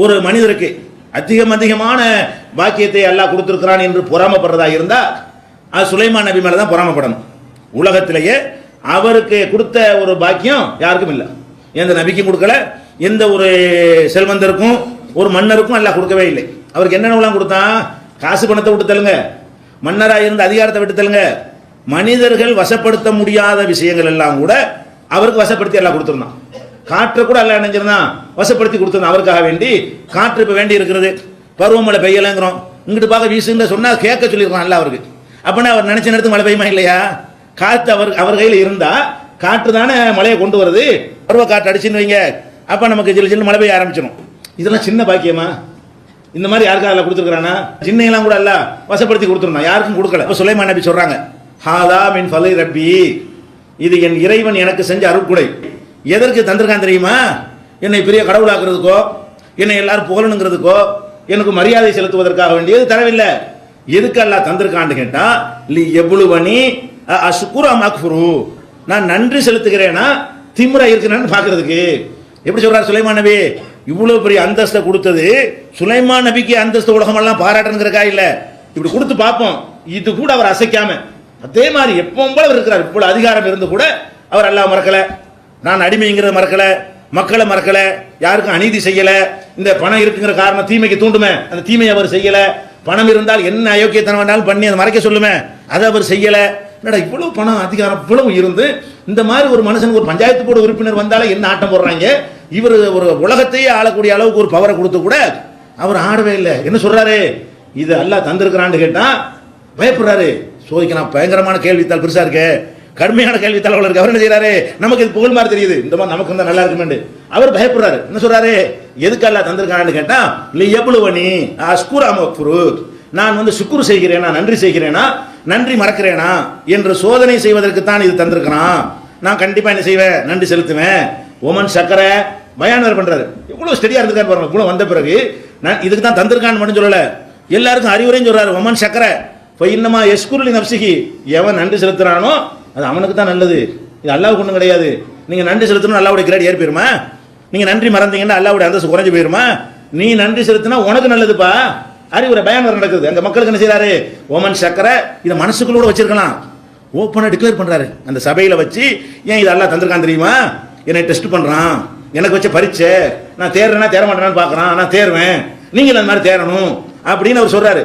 ஒரு மனிதருக்கு அதிகமான பாக்கியத்தை அல்லாஹ் கொடுத்திருக்கிறான் என்று பொறாமப்படுறதா இருந்தா அது சுலைமான் நபி மேல தான் பொறாமப்படணும். உலகத்திலேயே அவருக்கு கொடுத்த ஒரு பாக்கியம் யாருக்கும் இல்லை. எந்த நபிக்கும் கொடுக்கல, எந்த ஒரு செல்வந்தருக்கும் ஒரு மன்னருக்கும் அல்லாஹ் கொடுக்கவே இல்லை. அவருக்கு என்னென்னலாம் கொடுத்தான்? காசு பணத்தை விட்டு தள்ளுங்க, மன்னராக இருந்த அதிகாரத்தை விட்டு தள்ளுங்க, மனிதர்கள் வசப்படுத்த முடியாத விஷயங்கள் எல்லாம் கூட அவருக்கு வசப்படுத்தி எல்லாம் கொடுத்துருந்தான். காற்றை கூட எல்லாம் நினைஞ்சிருந்தான் வசப்படுத்தி கொடுத்துருந்தான். அவருக்காக வேண்டி காற்று இப்போ வேண்டி இருக்கிறது, பருவமழை பெய்யலைங்கிறோம், இங்கிட்டு பார்க்க வீசுன்னு சொன்னால் கேட்க சொல்லியிருக்கான் அல்ல அவருக்கு. அப்படின்னா அவர் நினைச்ச நேரத்துக்கு மழை பெய்யுமா இல்லையா? காற்று அவர் கையில் இருந்தா காற்று தானே மழையை கொண்டு வருது. பருவ காற்று அடிச்சுன்னு வைங்க, அப்போ நமக்கு சின்ன சின்ன மழை பெய்ய ஆரம்பிச்சிடும். இதெல்லாம் சின்ன பாக்கியமா? இந்த மாதிரி யாருக்காக அல்ல கொடுத்துருக்கானா? சின்னையெல்லாம் கூட அல்ல வசப்படுத்தி கொடுத்துருந்தான், யாருக்கும் கொடுக்கல. இப்போ சுலைமான் நபி சொல்றாங்க, ஹாதா மின் ஃபலை ரப்பி, இது என் இறைவன் எனக்கு செஞ்ச அருட்கொடை. எதற்கு தந்திருக்கான் தெரியுமா? என்னை பெரிய கடவுளாக்குறதுக்கோ, என்னை எல்லாரும் புகழணுங்கிறதுக்கோ, எனக்கு மரியாதை செலுத்துவதற்காக வேண்டியது தரவில்லை. எதுக்கு அல்லாஹ் தந்திருக்கான்னு கேட்டா, லி எபுலுவனி அஷ்குரு அம் அக்ஃபுரு, நான் நன்றி செலுத்துகிறேனா திமிரா இருக்கிறேன்னு பார்க்கறதுக்கு. எப்படி சொல்றாரு சுலைமான் நபி? இவ்வளவு பெரிய அந்தஸ்தை கொடுத்தது சுலைமான் நபிக்கு அந்தஸ்து உலகமெல்லாம் பாராட்டுங்கிறக்கா இல்ல, இப்படி கொடுத்து பார்ப்போம். இது கூட அவர் அசைக்காம அதே மாதிரி எப்பவும் போல அவர் இருக்கிறார். இவ்வளவு அதிகாரம் இருந்து கூட அவர் அல்லாஹ் மறக்கல, நான் அடிமைங்கிறத மறக்கல, மக்களை மறக்கல, யாருக்கும் அநீதி செய்யல. இந்த பணம் இருக்குங்கிற காரணம் தீமைக்கு தூண்டுமே, அந்த தீமையை அவர் செய்யல. பணம் இருந்தால் என்ன அயோக்கியத்தனம் வேண்டாலும் பண்ணி அதை மறைக்க சொல்லுமே, அதை அவர் செய்யல. என்னடா இவ்வளவு பணம் அதிகாரம் இவ்வளவு இருந்து இந்த மாதிரி ஒரு மனுஷனுக்கு ஒரு பஞ்சாயத்து போர்டு உறுப்பினர் வந்தாலே என்ன ஆட்டம் போடுறாங்க. இவர் ஒரு உலகத்தையே ஆளக்கூடிய அளவுக்கு ஒரு பவரை கொடுத்து கூட அவர் ஆடவே இல்லை. என்ன சொல்றாரு? இது அல்லாஹ் தந்திருக்கிறான்னு கேட்டா பயப்படுறாரு. சோதிக்கலாம், பயங்கரமான கேள்வித்தாள் பெருசா இருக்கு, கடுமையான கேள்வித்தாள் இருக்கு. அவர் என்ன செய்யறாரு? நமக்கு இது புகழ் மாதிரி தெரியுது, இந்த மாதிரி நமக்கு தான் நல்லா இருக்குமே, அவர் பயப்படுறாரு. என்ன சொல்றாரு? எதுக்கு அல்லாஹ் தந்திருக்கான்னு கேட்டா, லி எபுலுவனி அஷ்குரு அம் அக்ஃபுரு, நான் சுக்குரு செய்கிறேனா, நன்றி செய்கிறேனா, நன்றி மறக்கிறேனா என்று சோதனை செய்வதற்கு தான் இது தந்திருக்கிறான். நான் கண்டிப்பா என்ன செய்வேன்? நன்றி செலுத்துவேன். ஓமன் சக்கர பயான் பண்றாரு. இவ்வளவு ஸ்டெடியா இருந்திருக்காரு பாருங்க. இவ்வளவு வந்த பிறகு நான் இதுக்கு தான் தந்திருக்கான்னு மட்டும் சொல்லல, எல்லாருக்கும் அறிவுரையும் சொல்றாரு. ஒமன் சக்கர இன்னமா எஸ்குருலி நப்சிகி, எவன் நன்றி செலுத்துறானோ அது அவனுக்கு தான் நல்லது, இது அல்லாஹ்வுக்கு ஒன்றும் கிடையாது. நீங்க நன்றி செலுத்தணும், அல்லாஹ்வுடைய கிரேட் ஏறி போயிருமா? நீங்க நன்றி மறந்தீங்கன்னா அல்லாஹ்வுடைய அந்தஸ்து குறைஞ்சு போயிருமா? நீ நன்றி செலுத்தினா உனக்கு நல்லதுப்பா. அறிவுரை பயான் நடக்குது. அங்க மக்களுக்கு என்ன செய்யறாரு? ஓமன் சக்கர இதை மனசுக்குள்ளோட வச்சிருக்கலாம், ஓப்பனா டிக்ளேர் பண்றாரு அந்த சபையில வச்சு. ஏன் இது அல்லாஹ் தந்திருக்கான் தெரியுமா? என்னை டெஸ்ட் பண்றான், எனக்கு வச்ச பரீட்சை, நான் தேர்றேன்னா தேர மாட்டேன்னு பாக்குறான், நான் தேர்வேன், நீங்க அந்த மாதிரி தேரணும் அப்படின்னு அவர் சொல்றாரு.